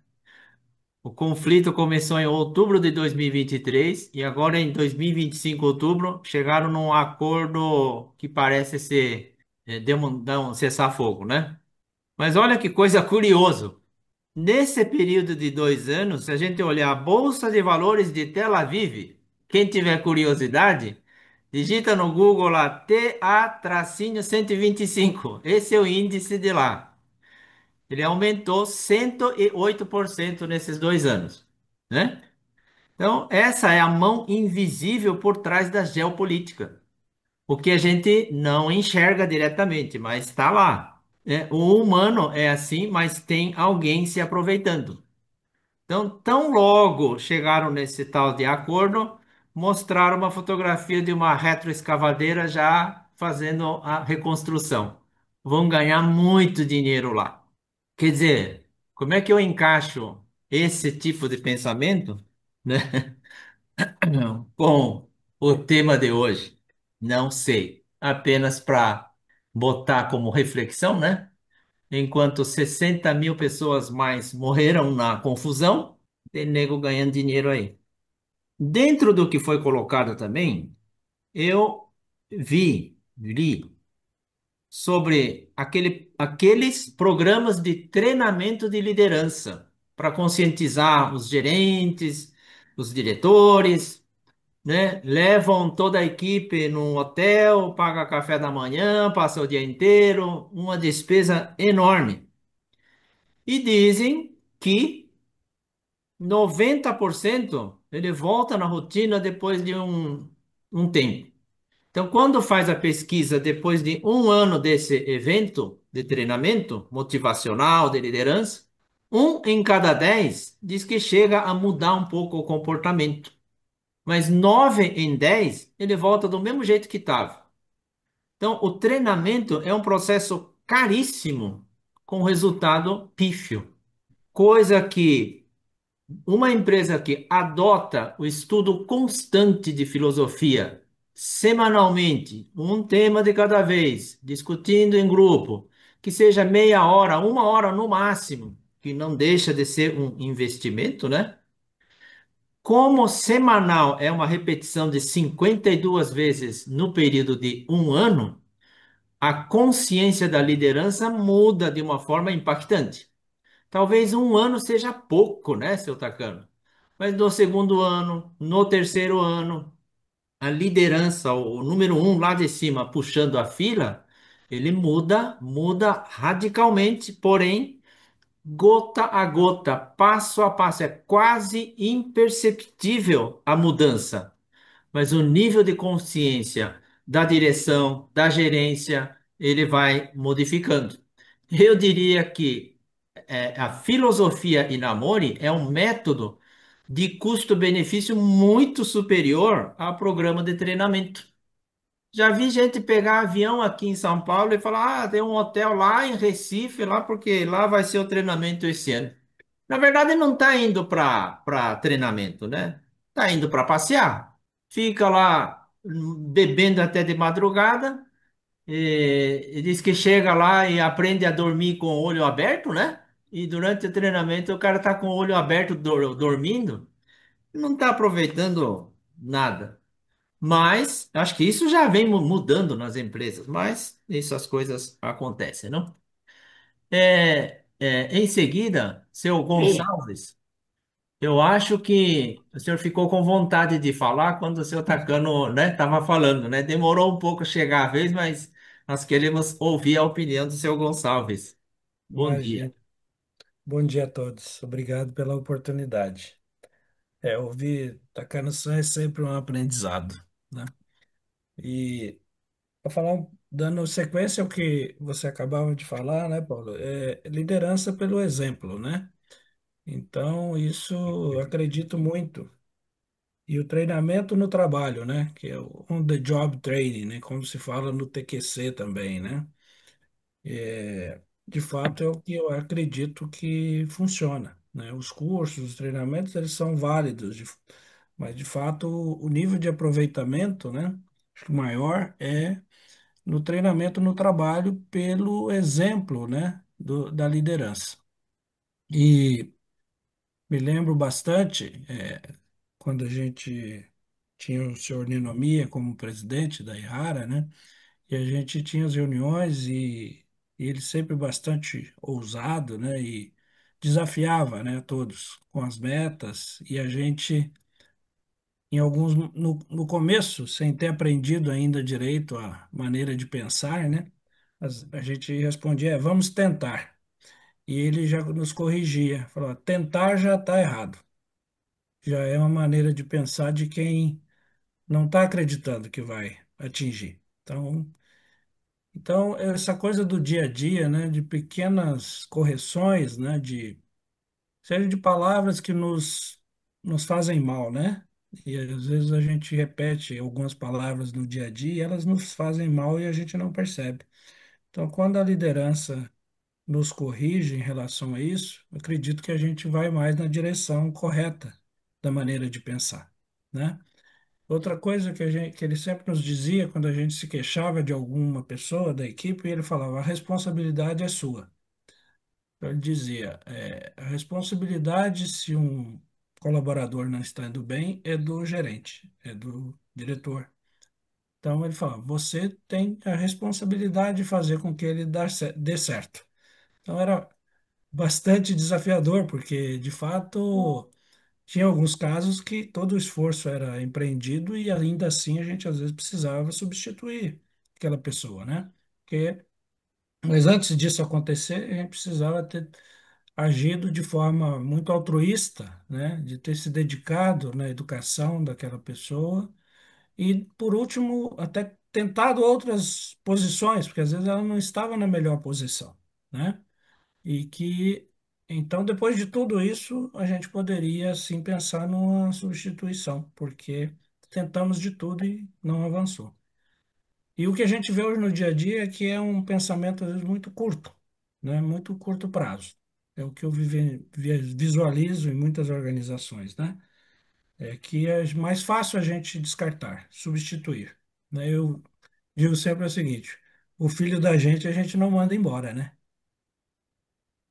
O conflito começou em outubro de 2023 e agora em 2025, outubro, chegaram num acordo que parece ser dar um cessar-fogo, né? Mas olha que coisa curioso. Nesse período de 2 anos, se a gente olhar a Bolsa de Valores de Tel Aviv, quem tiver curiosidade, digita no Google lá TA-125. Esse é o índice de lá. Ele aumentou 108% nesses 2 anos, né? Então, essa é a mão invisível por trás da geopolítica. O que a gente não enxerga diretamente, mas está lá, né? O humano é assim, mas tem alguém se aproveitando. Então, tão logo chegaram nesse tal de acordo, mostraram uma fotografia de uma retroescavadeira já fazendo a reconstrução. Vão ganhar muito dinheiro lá. Quer dizer, como é que eu encaixo esse tipo de pensamento, né, com o tema de hoje? Não sei. Apenas para botar como reflexão, né? Enquanto 60 mil pessoas mais morreram na confusão, tem nego ganhando dinheiro aí. Dentro do que foi colocado também, eu li sobre aqueles programas de treinamento de liderança para conscientizar os gerentes, os diretores, né? Levam toda a equipe num hotel, paga café da manhã, passa o dia inteiro, uma despesa enorme. E dizem que 90% ele volta na rotina depois de um tempo. Então, quando faz a pesquisa depois de um ano desse evento de treinamento motivacional, de liderança, um em cada 10 diz que chega a mudar um pouco o comportamento. Mas 9 em 10 ele volta do mesmo jeito que estava. Então, o treinamento é um processo caríssimo com resultado pífio. Coisa que uma empresa que adota o estudo constante de filosofia, semanalmente, um tema de cada vez, discutindo em grupo, que seja meia hora, 1 hora no máximo, que não deixa de ser um investimento, né? Como semanal é uma repetição de 52 vezes no período de um ano, a consciência da liderança muda de uma forma impactante. Talvez um ano seja pouco, né, seu Tacano? Mas no segundo ano, no terceiro ano, a liderança, o número um lá de cima puxando a fila, ele muda radicalmente, porém, gota a gota, passo a passo, é quase imperceptível a mudança. Mas o nível de consciência da direção, da gerência, ele vai modificando. Eu diria que a filosofia Inamori é um método de custo-benefício muito superior ao programa de treinamento. Já vi gente pegar avião aqui em São Paulo e falar: ah, tem um hotel lá em Recife, lá porque lá vai ser o treinamento esse ano. Na verdade, não está indo para treinamento, né? Está indo para passear. Fica lá bebendo até de madrugada. E diz que chega lá e aprende a dormir com o olho aberto, né? E durante o treinamento o cara está com o olho aberto dormindo. Não está aproveitando nada. Mas acho que isso já vem mudando nas empresas, mas essas coisas acontecem, não? Em seguida, seu Gonçalves, eu acho que o senhor ficou com vontade de falar quando o senhor Tacano, né, estava falando, né? Demorou um pouco a chegar a vez, mas nós queremos ouvir a opinião do seu Gonçalves. Bom dia. Imagina. Bom dia a todos. Obrigado pela oportunidade. Ouvir Takano-san é sempre um aprendizado, né? E para falar, dando sequência ao que você acabava de falar, né, Paulo? Liderança pelo exemplo, né? Então, isso eu acredito muito. E o treinamento no trabalho, né? Que é o on-the-job training, né? Como se fala no TQC também, né? De fato, é o que eu acredito que funciona, né? Os cursos, os treinamentos, eles são válidos, mas de fato o nível de aproveitamento, né? Acho que o maior é no treinamento no trabalho pelo exemplo, né? Da liderança. E me lembro bastante, quando a gente tinha o senhor Ninomiya como presidente da Ihara, né? E a gente tinha as reuniões e ele sempre bastante ousado, né? E desafiava, né, todos com as metas. E a gente, em alguns, no começo, sem ter aprendido ainda direito a maneira de pensar, né? A gente respondia, vamos tentar. E ele já nos corrigia, falou, tentar já está errado. Já é uma maneira de pensar de quem não está acreditando que vai atingir. Então, essa coisa do dia a dia, né, de pequenas correções, né, seja de palavras que nos fazem mal, né? E às vezes a gente repete algumas palavras no dia a dia e elas nos fazem mal e a gente não percebe. Então, quando a liderança nos corrige em relação a isso, eu acredito que a gente vai mais na direção correta da maneira de pensar, né? Outra coisa que ele sempre nos dizia quando a gente se queixava de alguma pessoa da equipe, ele falava: a responsabilidade é sua. Então, ele dizia: a responsabilidade, se um colaborador não está indo bem, é do gerente, é do diretor. Então, ele falava: você tem a responsabilidade de fazer com que ele dê certo. Então, era bastante desafiador, porque, de fato. Tinha alguns casos que todo o esforço era empreendido e ainda assim a gente às vezes precisava substituir aquela pessoa, né? Porque, mas antes disso acontecer, a gente precisava ter agido de forma muito altruísta, né? De ter se dedicado na educação daquela pessoa e, por último, até tentado outras posições, porque às vezes ela não estava na melhor posição, né? E que, então, depois de tudo isso, a gente poderia sim pensar numa substituição, porque tentamos de tudo e não avançou. E o que a gente vê hoje no dia a dia é que é um pensamento, às vezes, muito curto, né? Muito curto prazo. É o que eu visualizo em muitas organizações, né? É que é mais fácil a gente descartar, substituir, né? Eu digo sempre o seguinte: o filho da gente a gente não manda embora, né?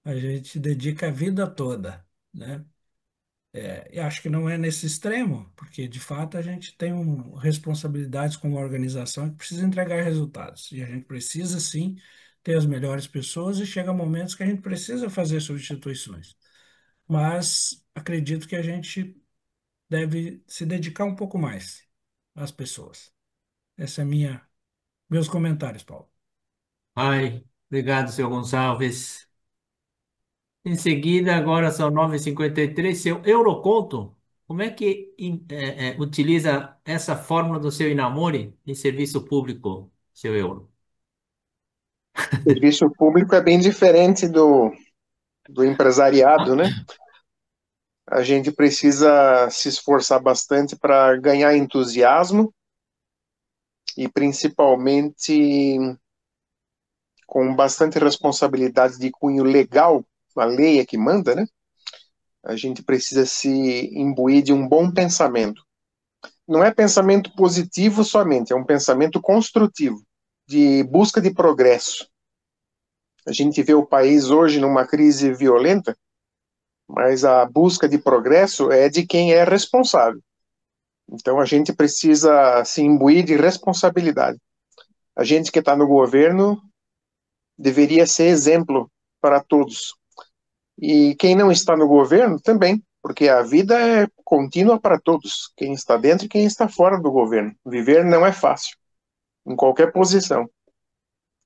A gente dedica a vida toda, né? Eu acho que não é nesse extremo, porque de fato a gente tem responsabilidades como organização que precisa entregar resultados. E a gente precisa sim ter as melhores pessoas e chega momentos que a gente precisa fazer substituições. Mas acredito que a gente deve se dedicar um pouco mais às pessoas. Essa é meus comentários, Paulo. Ai, obrigado, senhor Gonçalves. Em seguida, agora são 9h53. Seu Euroconto, como é que utiliza essa fórmula do seu Inamore em serviço público, seu Euro? Serviço público é bem diferente do empresariado, né? A gente precisa se esforçar bastante para ganhar entusiasmo e principalmente com bastante responsabilidade de cunho legal, a lei é que manda, né? A gente precisa se imbuir de um bom pensamento. Não é pensamento positivo somente, é um pensamento construtivo, de busca de progresso. A gente vê o país hoje numa crise violenta, mas a busca de progresso é de quem é responsável. Então a gente precisa se imbuir de responsabilidade. A gente que está no governo deveria ser exemplo para todos. E quem não está no governo também, porque a vida é contínua para todos, quem está dentro e quem está fora do governo. Viver não é fácil, em qualquer posição.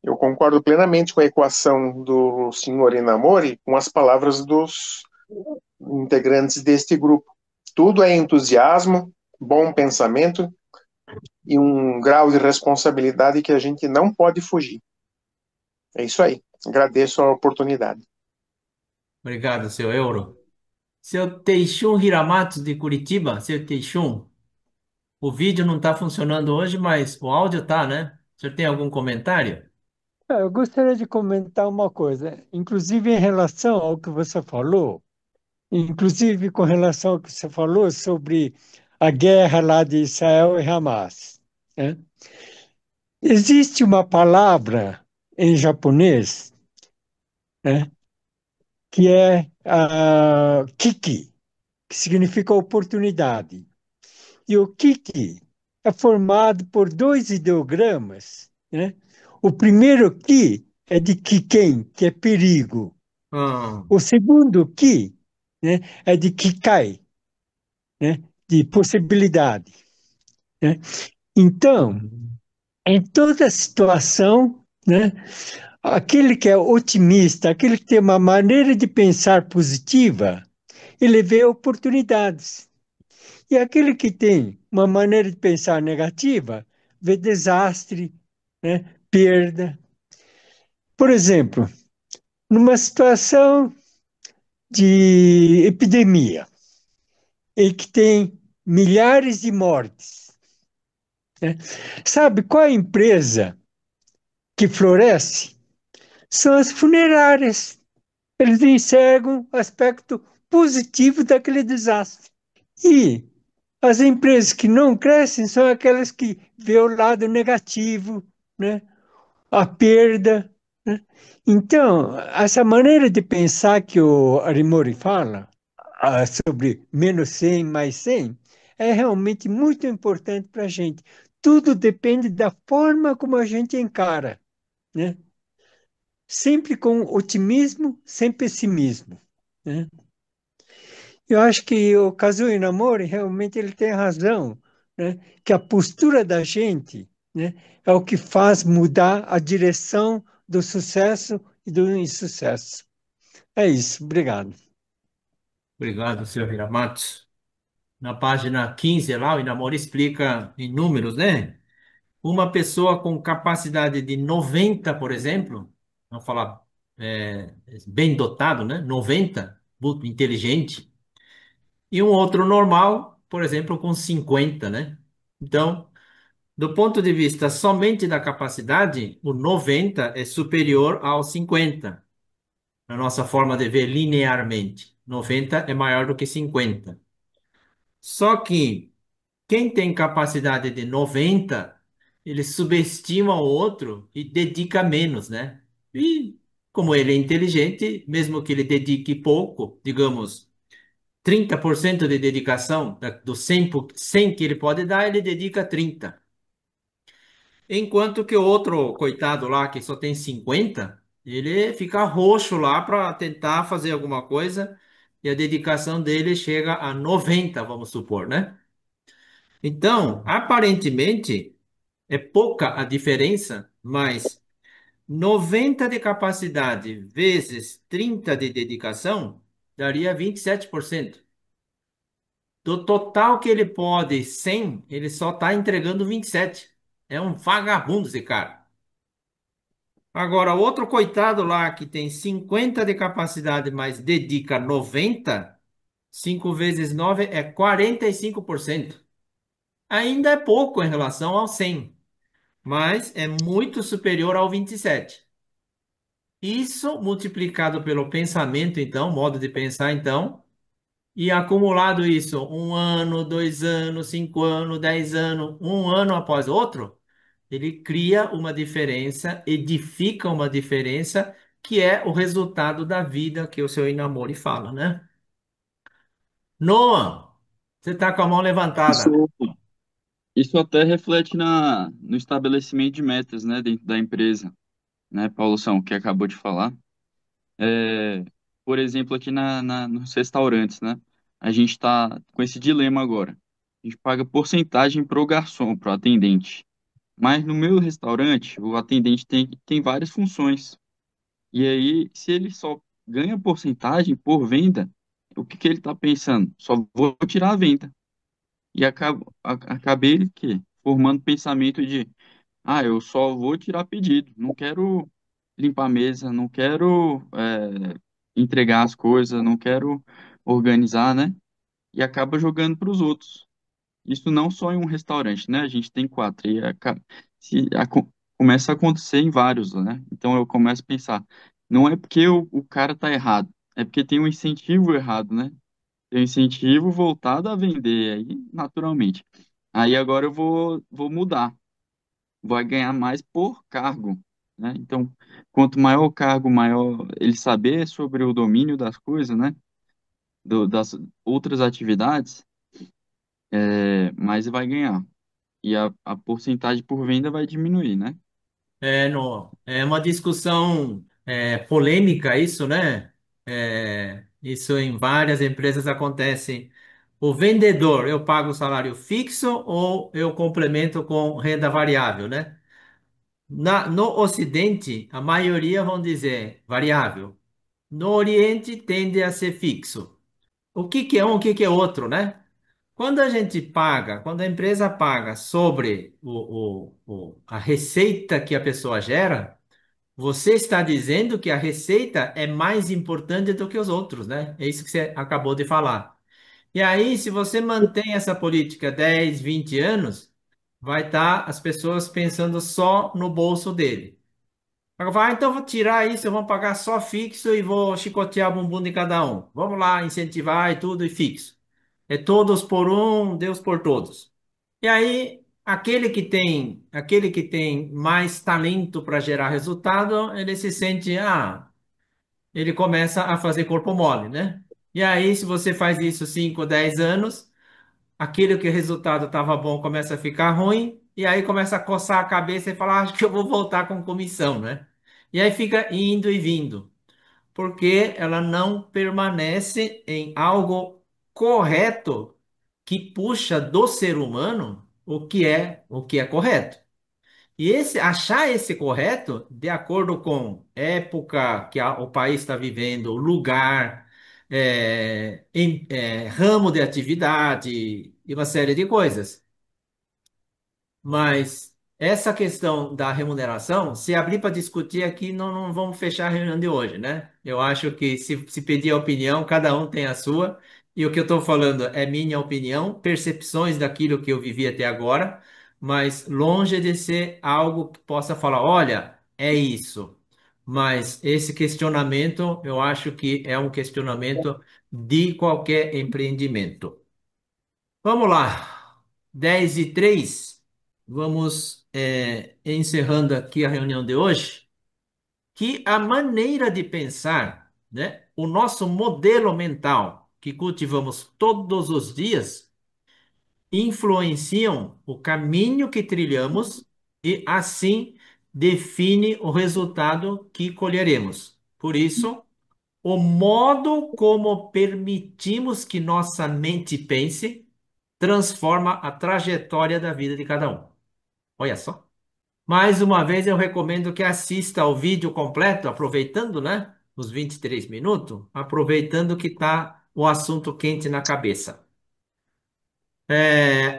Eu concordo plenamente com a equação do senhor Inamori, com as palavras dos integrantes deste grupo. Tudo é entusiasmo, bom pensamento e um grau de responsabilidade que a gente não pode fugir. É isso aí. Agradeço a oportunidade. Obrigado, seu Euro. Seu Teixun Hiramato de Curitiba, seu Teixun, o vídeo não está funcionando hoje, mas o áudio está, né? O senhor tem algum comentário? Eu gostaria de comentar uma coisa, inclusive em relação ao que você falou, inclusive com relação ao que você falou sobre a guerra lá de Israel e Hamas, né? Existe uma palavra em japonês, né, que é kiki, que significa oportunidade. E o kiki é formado por dois ideogramas, né? O primeiro ki é de kiken, que é perigo. Ah, O segundo ki, né, é de kikai, né, de possibilidade, né? Então, em toda situação, né, aquele que é otimista, aquele que tem uma maneira de pensar positiva, ele vê oportunidades. E aquele que tem uma maneira de pensar negativa, vê desastre, né, perda. Por exemplo, numa situação de epidemia, em que tem milhares de mortes, né? Sabe qual é a empresa que floresce? São as funerárias. Eles enxergam o aspecto positivo daquele desastre. E as empresas que não crescem são aquelas que vê o lado negativo, né? A perda, né? Então, essa maneira de pensar que o Arimori fala, sobre menos 100 mais 100 é realmente muito importante para a gente. Tudo depende da forma como a gente encara, né? Sempre com otimismo, sem pessimismo, né? Eu acho que o Kazuo Inamori realmente ele tem razão, né? Que a postura da gente, né, é o que faz mudar a direção do sucesso e do insucesso. É isso, obrigado. obrigado, senhor Hiramato. Na página 15 lá, o Inamori explica em números, né? Uma pessoa com capacidade de 90, por exemplo, vamos falar bem dotado, né? 90, muito inteligente, e um outro normal, por exemplo, com 50, né? Então, do ponto de vista somente da capacidade, o 90 é superior ao 50, na nossa forma de ver linearmente. 90 é maior do que 50. Só que quem tem capacidade de 90, ele subestima o outro e dedica menos, né? E como ele é inteligente, mesmo que ele dedique pouco, digamos, 30% de dedicação, do 100 que ele pode dar, ele dedica 30. Enquanto que o outro coitado lá, que só tem 50, ele fica roxo lá para tentar fazer alguma coisa e a dedicação dele chega a 90, vamos supor, né? Então, aparentemente, é pouca a diferença, mas 90 de capacidade vezes 30 de dedicação daria 27%. Do total que ele pode, 100, ele só está entregando 27. É um vagabundo esse cara. Agora, outro coitado lá que tem 50 de capacidade, mas dedica 90, 5 vezes 9 é 45%. Ainda é pouco em relação ao 100, mas é muito superior ao 27. Isso multiplicado pelo pensamento, então, modo de pensar, então, e acumulado isso 1 ano, 2 anos, 5 anos, 10 anos, um ano após outro, ele cria uma diferença, edifica uma diferença, que é o resultado da vida que o seu Inamori fala, né? Noah, você está com a mão levantada. Isso, isso até reflete no estabelecimento de metas, né, dentro da empresa, né, Paulo São, que acabou de falar. É, por exemplo, aqui nos restaurantes, né, a gente está com esse dilema agora. A gente paga porcentagem para o garçom, para o atendente. Mas no meu restaurante, o atendente tem várias funções. E aí, se ele só ganha porcentagem por venda, o que que ele está pensando? Só vou tirar a venda. E acabei que formando pensamento de, eu só vou tirar pedido, não quero limpar a mesa, não quero entregar as coisas, não quero organizar, né? E acaba jogando para os outros. Isso não só em um restaurante, né? A gente tem quatro. Se, começa a acontecer em vários, né? Então eu começo a pensar, não é porque o cara tá errado, é porque tem um incentivo errado, né? Tem um incentivo voltado a vender aí, naturalmente. Aí agora eu vou mudar. Vai ganhar mais por cargo, né? Então, quanto maior o cargo, maior ele saber sobre o domínio das coisas, né? Das outras atividades, mais vai ganhar. E a porcentagem por venda vai diminuir, né? No, é uma discussão polêmica isso, né? Isso em várias empresas acontece. O vendedor, eu pago salário fixo ou eu complemento com renda variável, né? No Ocidente, a maioria vão dizer variável. No Oriente, tende a ser fixo. O que que é um, o que que é outro, né? Quando a gente paga, quando a empresa paga sobre a receita que a pessoa gera, você está dizendo que a receita é mais importante do que os outros, né? É isso que você acabou de falar. E aí, se você mantém essa política 10, 20 anos, vai estar as pessoas pensando só no bolso dele. Agora, então eu vou tirar isso, eu vou pagar só fixo e vou chicotear o bumbum de cada um. Vamos lá, incentivar e tudo e fixo. É todos por um, Deus por todos. E aí, aquele que tem mais talento para gerar resultado, ele se sente, ele começa a fazer corpo mole, né? E aí, se você faz isso 5, 10 anos, aquele que o resultado estava bom começa a ficar ruim, e aí começa a coçar a cabeça e falar, acho que eu vou voltar com comissão, né? E aí fica indo e vindo, porque ela não permanece em algo correto que puxa do ser humano o que é correto. E achar esse correto, de acordo com época que o país está vivendo, lugar, ramo de atividade e uma série de coisas. Mas essa questão da remuneração, se abrir para discutir aqui, não vamos fechar a reunião de hoje, né? Eu acho que se pedir a opinião, cada um tem a sua, e o que eu estou falando é minha opinião, percepções daquilo que eu vivi até agora, mas longe de ser algo que possa falar, olha, é isso. Mas esse questionamento, eu acho que é um questionamento de qualquer empreendimento. Vamos lá, 10:03. Vamos encerrando aqui a reunião de hoje, que a maneira de pensar, né, o nosso modelo mental, que cultivamos todos os dias influenciam o caminho que trilhamos e, assim, define o resultado que colheremos. Por isso, o modo como permitimos que nossa mente pense transforma a trajetória da vida de cada um. Olha só. Mais uma vez, eu recomendo que assista ao vídeo completo, aproveitando, né, os 23 minutos, aproveitando que está o assunto quente na cabeça.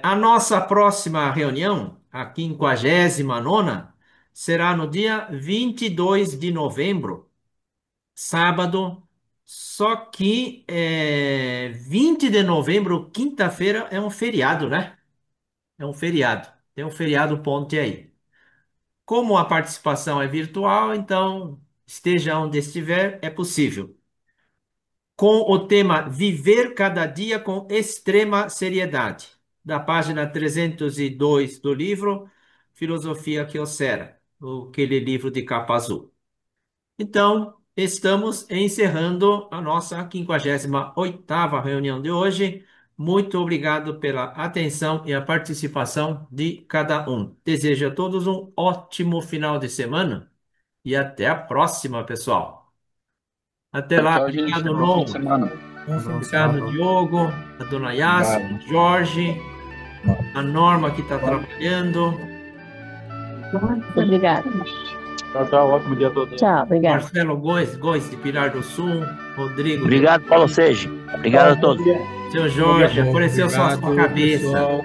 A nossa próxima reunião, a 59ª, será no dia 22 de novembro, sábado, só que 20 de novembro, quinta-feira, é um feriado, né? É um feriado. Tem um feriado ponte aí. Como a participação é virtual, então esteja onde estiver, é possível. Com o tema Viver cada dia com extrema seriedade, da página 302 do livro Filosofia Kyocera, aquele livro de capa azul. Então, estamos encerrando a nossa 58ª reunião de hoje. Muito obrigado pela atenção e a participação de cada um. Desejo a todos um ótimo final de semana e até a próxima, pessoal. Até Tchau, lá. tchau, gente. Obrigado, Bom fim de Non. semana. Obrigado, Diogo, a dona Yassi, Obrigado. o Jorge, a Norma que está trabalhando, Obrigada. Tchau, tchau. Ótimo dia a todos. Tchau, obrigada. Marcelo Góes de Pilar do Sul, Rodrigo, Obrigado, Paulo Sege. Obrigado a todos. seu Jorge, apareceu só a sua Obrigado, cabeça. pessoal.